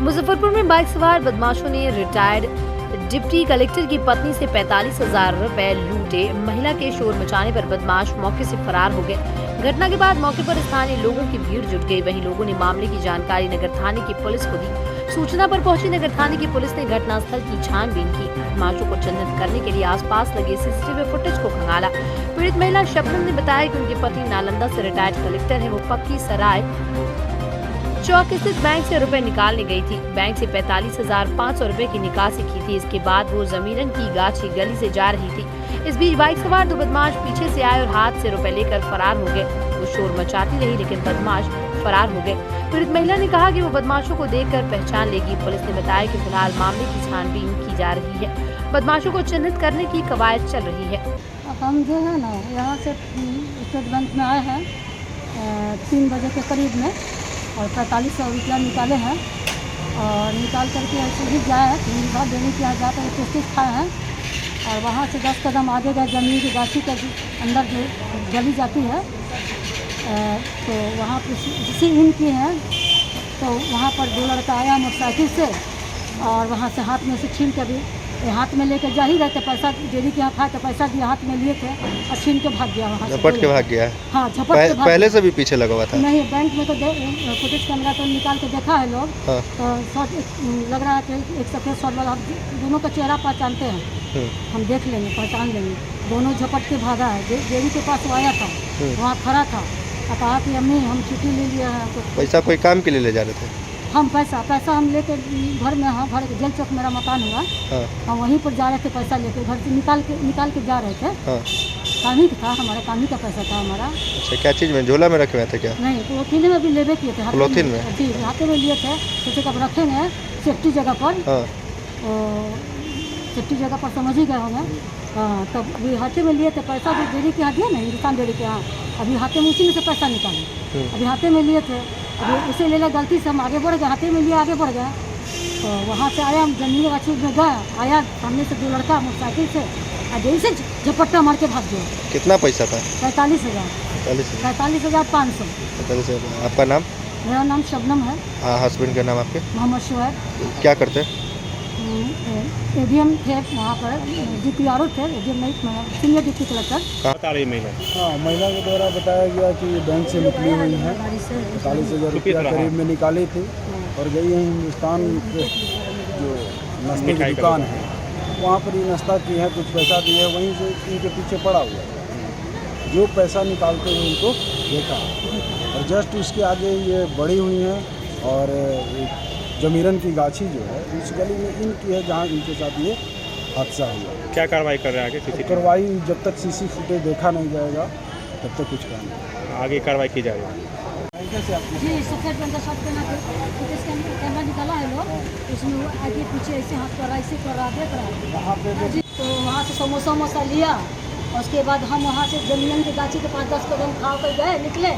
मुजफ्फरपुर में बाइक सवार बदमाशों ने रिटायर्ड डिप्टी कलेक्टर की पत्नी से 45,000 रुपए लूटे। महिला के शोर मचाने पर बदमाश मौके से फरार हो गए। घटना के बाद मौके पर स्थानीय लोगों की भीड़ जुट गई। वहीं लोगों ने मामले की जानकारी नगर थाने की पुलिस को दी। सूचना पर पहुंची नगर थाने की पुलिस ने घटनास्थल की छानबीन की। बदमाशों को चिन्हित करने के लिए आसपास लगे सीसीटीवी फुटेज को खंगाला। पीड़ित महिला शबनम ने बताया कि उनके पति नालंदा से रिटायर्ड कलेक्टर है। वो पक्की सराय चौक स्थित बैंक से रुपए निकालने गई थी। बैंक से 45,500 रुपए की निकासी की थी। इसके बाद वो जमीरन की गाछी गली से जा रही थी। इस बीच बाइक सवार दो बदमाश पीछे से आए और हाथ से रुपए लेकर फरार हो गए। वो शोर मचाती रही लेकिन बदमाश फरार हो गए। पीड़ित महिला ने कहा कि वो बदमाशों को देखकर पहचान लेगी। पुलिस ने बताया कि फिलहाल मामले की छानबीन की जा रही है। बदमाशों को चिन्हित करने की कवायद चल रही है। हम जो है ना यहाँ से स्टेट बैंक में आए हैं 3 बजे के करीब में और 4500 रुपया निकाले हैं और निकाल करके ऐसे ही जाए बात देने के यहाँ जाकर टेस्टिस खाए हैं और वहाँ से 10 कदम आगे गए जमीन की गाछी के अंदर जो गली जाती है तो वहाँ पर जिसी इन की है तो वहाँ पर 2 लड़का आया मोटरसाइकिल से और वहाँ से हाथ में से छीन के भी हाथ में लेकर जा ही रहे थे। पैसा डेरी के यहाँ था तो पैसा भी हाथ में लिए थे और छीन के भाग गया वहाँ से। झपट के भाग गया। हाँ झपट के भाग। पहले से भी पीछे लगा हुआ था? नहीं, बैंक में तो फुटेज कैमरा तो निकाल के देखा है लोग। हाँ। तो शॉर्ट लग रहा है कि एक सफ़ेद शॉर्ट वाला दोनों का चेहरा पहचानते हैं। हम देख लेंगे, पहचान लेंगे। दोनों झपट के भागा है। डेरी के पास वो आया था, वहाँ खड़ा था और कहा कि अम्मी हम छुट्टी ले लिया है। तो पैसा कोई काम के लिए ले जा रहे थे? हम पैसा हम लेके घर में, हाँ घर जेल चौक मेरा मकान हुआ। हाँ। हम वहीं पर जा रहे थे पैसा लेके, घर से निकाल के जा रहे थे। हाँ। कामी का था हमारा, कामी का पैसा था हमारा। अच्छा, क्या चीज़ में? झोला में रखे हुए थे क्या? नहीं, पॉलीथीन में भी लेवे किए थे। पॉलीथीन में? जी, हाथे में लिए थे। सोचे कब रखेंगे सेफ्टी जगह पर। हाँ। सेफ्टी जगह पर समझ ही गए होंगे। हाँ, तब अभी हाथे में लिए थे पैसा भी डेरी के यहाँ दिया ना, हिंदुस्तान डेरी के यहाँ। अभी हाथे में उसी में से पैसा निकाले। अभी हाथे में लिए थे, अभी उसे ले गलती से हम आगे बढ़ गए, हाथे में लिए आगे बढ़ गए। तो वहाँ से आया, हम जमीन गाछी में गए, आया सामने से 2 लड़का मोटरसाइकिल से और डेरी से झपट्टा मार के भाग गया। कितना पैसा था? 45,000। 45,500। 45,000। आपका नाम? मेरा नाम शबनम है। हाँ, हस्बैंड का नाम आपके? मोहम्मद शुएब। क्या करते हैं? एडीएम थे वहाँ पर, DPRO थे, एडीएम नहीं, सीनियर डिप्टी कलेक्टर। कहाँ रही महिला? हाँ, महिला के द्वारा बताया गया कि बैंक से निकली हुई है, 45,000 रुपया करीब में निकाली थी और गई है हिंदुस्तान जो नाश्ते की दुकान है वहाँ पर ही नाश्ता की है, कुछ पैसा दिया है, वहीं से इनके पीछे पड़ा हुआ है। जो पैसा निकालते हुए उनको देखा और जस्ट उसके आगे ये बढ़ी हुई हैं और जमीरन की गाछी जो है उस गली में इनकी है जहाँ इनके साथ ये हादसा हुआ। क्या कार्रवाई कर रहे हैं आगे? कार्रवाई जब तक सीसी फुटेज देखा नहीं जाएगा तब तक कुछ करना आगे कार्रवाई की जा रही है। जी, सफेद रंग का शर्ट पहना के फुटेज कैमरा निकाला है लोग, उसमें वो आगे पीछे ऐसे हाथ कर रहा है, ऐसे कर रहा, देख रहा है वहाँ पे। तो वहाँ से समोसा वमोसा लिया और उसके बाद हम वहाँ से जमीन की गाछी के 5-10 कदम खा कर गए, निकले।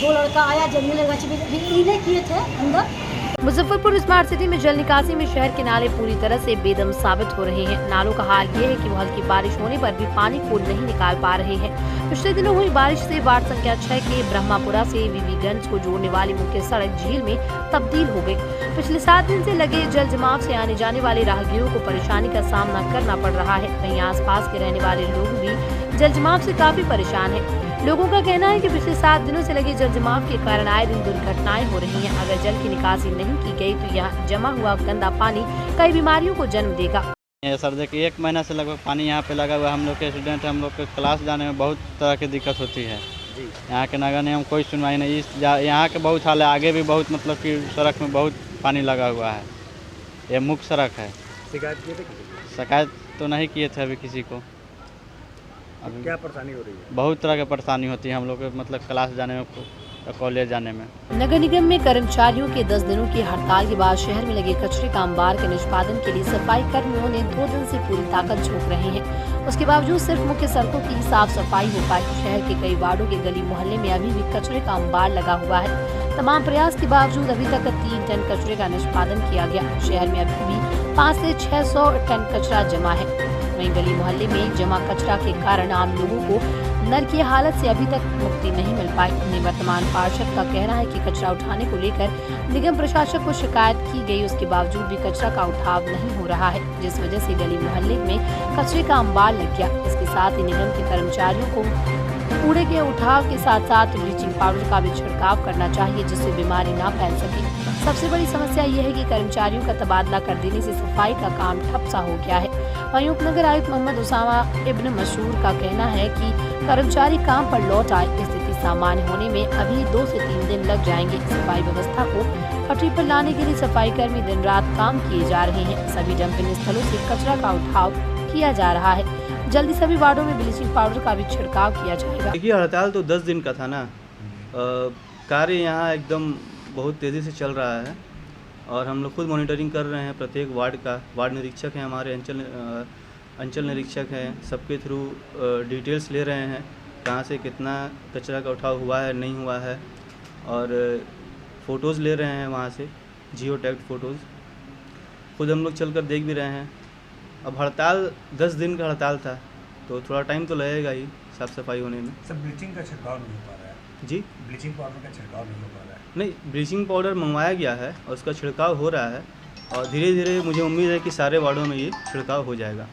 2 लड़का आया जमीन की गाछी में, इन्हें किए थे अंदर। मुजफ्फरपुर स्मार्ट सिटी में जल निकासी में शहर के नाले पूरी तरह से बेदम साबित हो रहे हैं। नालों का हाल ये है कि वो हल्की बारिश होने पर भी पानी को नहीं निकाल पा रहे हैं। पिछले दिनों हुई बारिश से वार्ड संख्या 6 के ब्रह्मापुरा से वीवीगंज को जोड़ने वाली मुख्य सड़क झील में तब्दील हो गई। पिछले 7 दिन से लगे जल जमाव से आने जाने वाले राहगीरों को परेशानी का सामना करना पड़ रहा है। वहीं आसपास के रहने वाले लोग भी जल जमाव से काफी परेशान है। लोगों का कहना है कि पिछले 7 दिनों से लगे जल जमाव के कारण आए दिन दुर्घटनाएं हो रही हैं। अगर जल की निकासी नहीं की गई तो यहाँ जमा हुआ गंदा पानी कई बीमारियों को जन्म देगा। सर देखिए 1 महीना से लगभग पानी यहाँ पे लगा हुआ है। हम लोग के स्टूडेंट, हम लोग के क्लास जाने में बहुत तरह की दिक्कत होती है। यहाँ के नगर निगम कोई सुनवाई नहीं। यहाँ के बहुत हाल है, आगे भी बहुत मतलब कि सड़क में बहुत पानी लगा हुआ है। ये मुख्य सड़क है। शिकायत किए थे किसी को? शिकायत तो नहीं किए थे अभी किसी को। अभी क्या परेशानी हो रही है? बहुत तरह की परेशानी होती है हम लोग के मतलब क्लास जाने में, कॉलेज जाने में। नगर निगम में कर्मचारियों के 10 दिनों की हड़ताल के बाद शहर में लगे कचरे का अंबार के निष्पादन के लिए सफाई कर्मियों ने 2 दिन से पूरी ताकत झोंक रहे हैं। उसके बावजूद सिर्फ मुख्य सड़कों की साफ सफाई हो पाई। शहर के कई वार्डों के गली मोहल्ले में अभी भी कचरे का अंबार लगा हुआ है। तमाम प्रयास के बावजूद अभी तक 3 टन कचरे का निष्पादन किया गया। शहर में अभी भी 500 से 600 टन कचरा जमा है। वहीं गली मोहल्ले में जमा कचरा के कारण आम लोगों को नर की हालत से अभी तक मुक्ति नहीं मिल पाई। निवर्तमान पार्षद का कहना है कि कचरा उठाने को लेकर निगम प्रशासक को शिकायत की गई, उसके बावजूद भी कचरा का उठाव नहीं हो रहा है, जिस वजह से गली मोहल्ले में कचरे का अंबार लग गया। इसके साथ ही निगम के कर्मचारियों को कूड़े के उठाव के साथ साथ ब्लीचिंग पाउडर का भी छिड़काव करना चाहिए, जिससे बीमारी ना फैल सके। सबसे बड़ी समस्या यह है कि कर्मचारियों का तबादला कर देने से सफाई का काम ठप सा हो गया है। वहीं उपनगर आयुक्त मोहम्मद उसामा इब्न मशहूर का कहना है कि कर्मचारी काम पर लौट आए, स्थिति सामान्य होने में अभी 2 से 3 दिन लग जाएंगे। सफाई व्यवस्था को पटरी पर लाने के लिए सफाई कर्मी दिन रात काम किए जा रहे हैं। सभी डंपिंग स्थलों से कचरा का उठाव किया जा रहा है। जल्दी सभी वार्डों में ब्लीचिंग पाउडर का भी छिड़काव किया जाएगा। देखिए, हड़ताल तो 10 दिन का था ना। कार्य यहाँ एकदम बहुत तेज़ी से चल रहा है और हम लोग खुद मॉनिटरिंग कर रहे हैं प्रत्येक वार्ड का। वार्ड निरीक्षक हैं हमारे, अंचल निरीक्षक हैं, सबके थ्रू डिटेल्स ले रहे हैं कहाँ से कितना कचरा का उठाव हुआ है नहीं हुआ है, और फ़ोटोज़ ले रहे हैं वहाँ से, जियो टैग्ड फ़ोटोज़ खुद हम लोग चल कर देख भी रहे हैं। अब हड़ताल 10 दिन का हड़ताल था तो थोड़ा टाइम तो लगेगा ही साफ़ सफाई होने में। सब ब्लीचिंग का छिड़काव नहीं हो पा रहा है जी, ब्लीचिंग पाउडर का छिड़काव नहीं हो पा रहा है। नहीं, ब्लीचिंग पाउडर मंगवाया गया है और उसका छिड़काव हो रहा है और धीरे धीरे मुझे उम्मीद है कि सारे वार्डों में ये छिड़काव हो जाएगा।